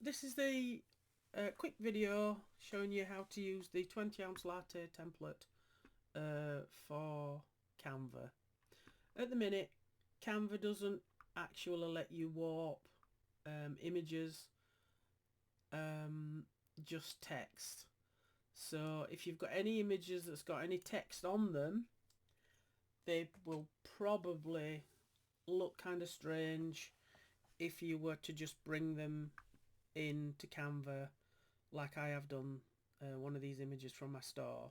this is the quick video showing you how to use the 20 ounce latte template for Canva. At the minute, Canva doesn't actually let you warp images, just text. So if you've got any images that's got any text on them, they will probably look kind of strange if you were to just bring them into Canva like I have done one of these images from my store.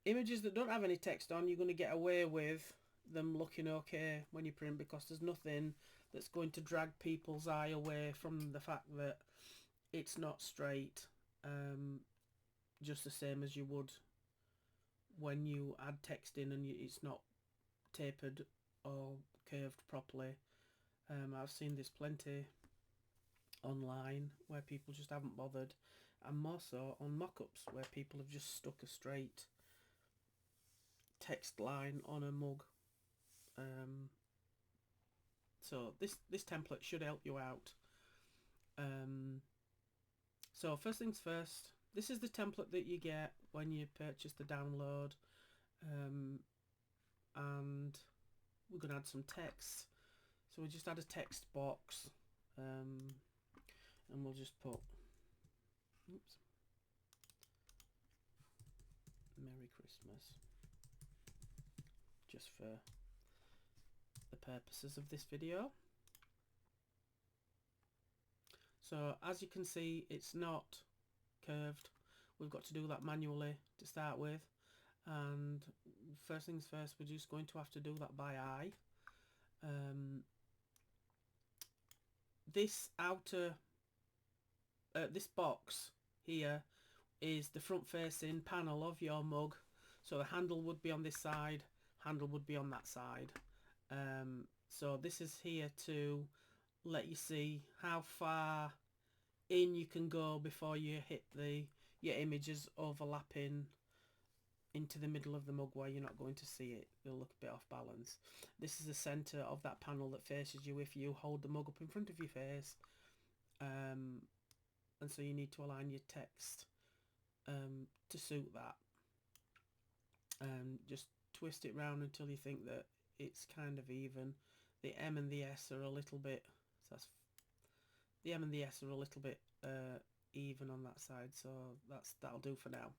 Images that don't have any text on, you're going to get away with them looking okay when you print, because there's nothing that's going to drag people's eye away from the fact that it's not straight, just the same as you would when you add text in and it's not tapered or curved properly. I've seen this plenty online where people just haven't bothered, and more so on mock-ups where people have just stuck a straight text line on a mug. So this template should help you out. So first things first, this is the template that you get when you purchase the download, and we're going to add some text. So we just add a text box, and we'll just put, oops, Merry Christmas, just for the purposes of this video. So as you can see, it's not curved. We've got to do that manually to start with, and first things first, we're just going to have to do that by eye. This outer this box here is the front facing panel of your mug, so the handle would be on this side, handle would be on that side. So this is here to let you see how far in you can go before you hit your images overlapping into the middle of the mug where you're not going to see it. It'll look a bit off balance. This is the center of that panel that faces you if you hold the mug up in front of your face, and so you need to align your text to suit that. Just twist it round until you think that it's kind of even. The M and the S are a little bit, so that's, the M and the S are a little bit even on that side, so that'll do for now.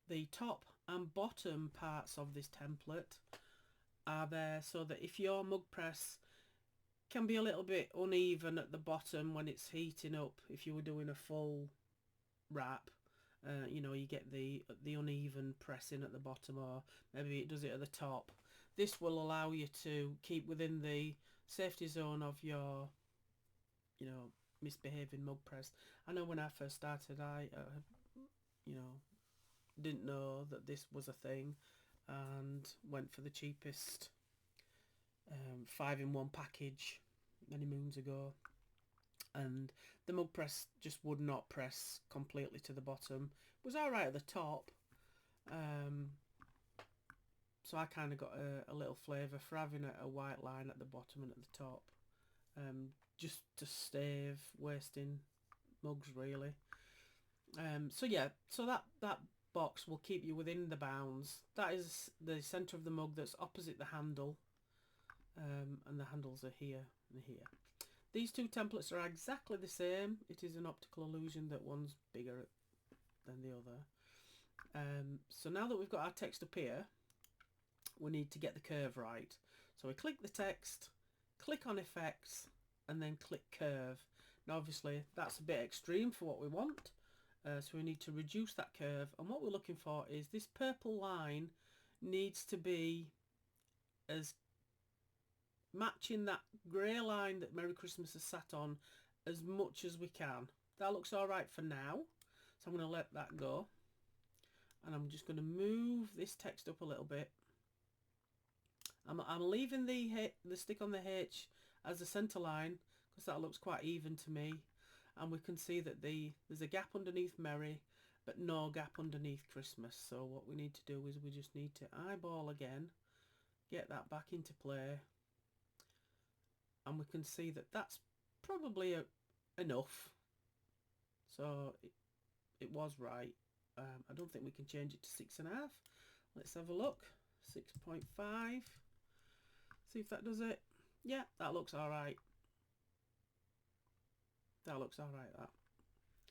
The top and bottom parts of this template are there so that if your mug press can be a little bit uneven at the bottom when it's heating up, if you were doing a full wrap, you know, you get the uneven pressing at the bottom, or maybe it does it at the top. This will allow you to keep within the safety zone of your, you know, misbehaving mug press. I know when I first started, I you know, didn't know that this was a thing and went for the cheapest 5-in-1 package many moons ago, and the mug press just would not press completely to the bottom. It was alright at the top, so I kind of got a little flavour for having a white line at the bottom and at the top, just to save wasting mugs really. So yeah, so that box will keep you within the bounds. That is the centre of the mug that's opposite the handle, and the handles are here and here. These two templates are exactly the same. It is an optical illusion that one's bigger than the other. So now that we've got our text up here, we need to get the curve right. So we click the text, click on effects, and then click curve. Now obviously that's a bit extreme for what we want. So we need to reduce that curve, and what we're looking for is this purple line needs to be as matching that grey line that Merry Christmas has sat on as much as we can. That looks alright for now, so I'm going to let that go, and I'm just going to move this text up a little bit. I'm leaving the stick on the H as the centre line because that looks quite even to me. And we can see that there's a gap underneath Merry, but no gap underneath Christmas. So what we need to do is we just need to eyeball again, get that back into play, and we can see that that's probably enough. So it was right. I don't think we can change it to 6.5. Let's have a look. 6.5. See if that does it. Yeah, that looks alright. That looks alright, that.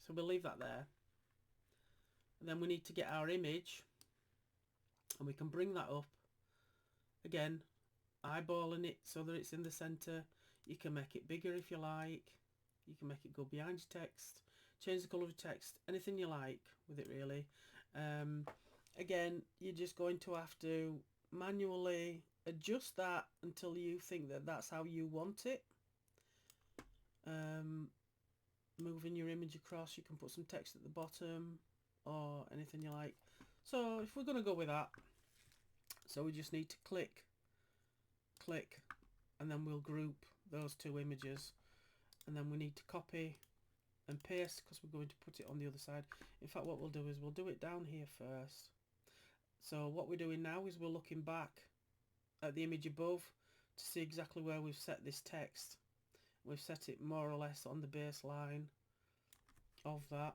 So we'll leave that there. And then we need to get our image, and we can bring that up. Again, eyeballing it so that it's in the centre. You can make it bigger if you like. You can make it go behind your text. Change the colour of text. Anything you like with it, really. Again, you're just going to have to manually adjust that until you think that that's how you want it. Moving your image across, you can put some text at the bottom or anything you like. So if we're going to go with that, so we just need to click, and then we'll group those two images, and then we need to copy and paste because we're going to put it on the other side. In fact, what we'll do is we'll do it down here first. So what we're doing now is we're looking back at the image above to see exactly where we've set this text. We've set it more or less on the baseline of that.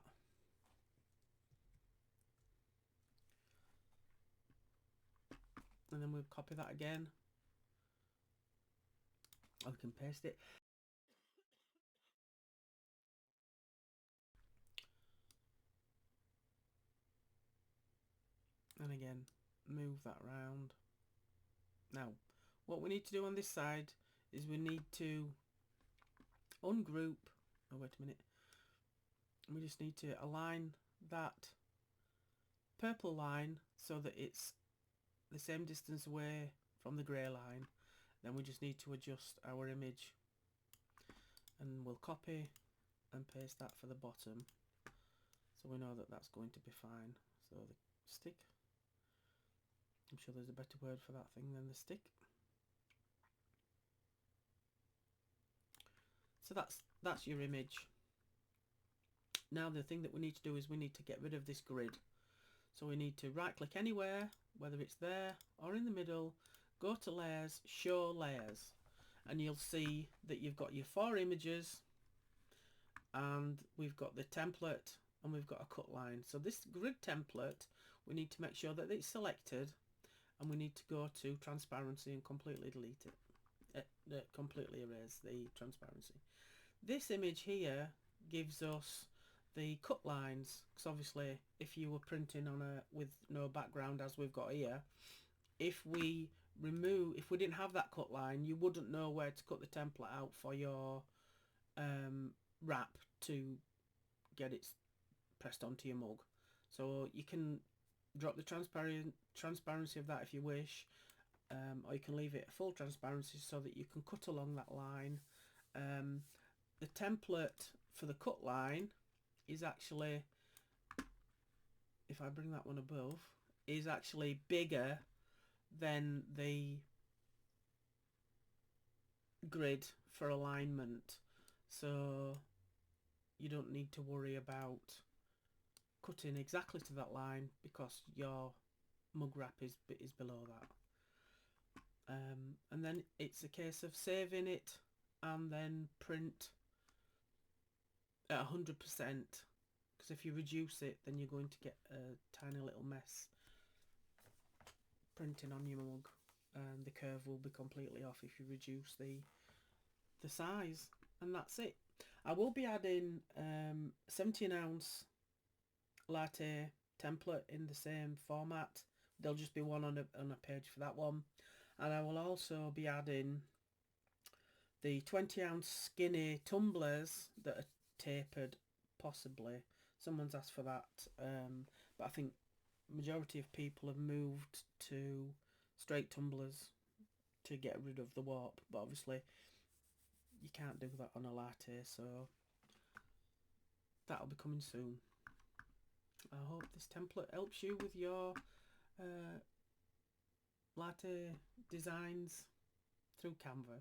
And then we'll copy that again. Or we can paste it. And again, move that round. Now, what we need to do on this side is we need to ungroup. Oh, wait a minute. We just need to align that purple line so that it's the same distance away from the grey line. Then we just need to adjust our image, and we'll copy and paste that for the bottom so we know that that's going to be fine. So the stick, I'm sure there's a better word for that thing than the stick. So that's your image. Now the thing that we need to do is we need to get rid of this grid. So we need to right click anywhere, whether it's there or in the middle, go to layers, show layers, and you'll see that you've got your 4 images, and we've got the template, and we've got a cut line. So this grid template, we need to make sure that it's selected, and we need to go to transparency and completely delete it, completely erase the transparency. This image here gives us the cut lines, because obviously if you were printing on with no background as we've got here, if we didn't have that cut line, you wouldn't know where to cut the template out for your wrap to get it pressed onto your mug. So you can drop the transparency of that if you wish, or you can leave it at full transparency so that you can cut along that line. The template for the cut line is actually, if I bring that one above, is actually bigger than the grid for alignment, so you don't need to worry about cutting exactly to that line because your mug wrap is below that. And then it's a case of saving it and then print at 100%, because if you reduce it then you're going to get a tiny little mess printing on your mug, and the curve will be completely off if you reduce the size. And that's it. I will be adding 17-ounce Latte template in the same format. There'll just be one on a page for that one, and I will also be adding the 20-ounce skinny tumblers that are tapered, possibly. Someone's asked for that, but I think majority of people have moved to straight tumblers to get rid of the warp, but obviously you can't do that on a Latte, so that'll be coming soon. I hope this template helps you with your Latte designs through Canva.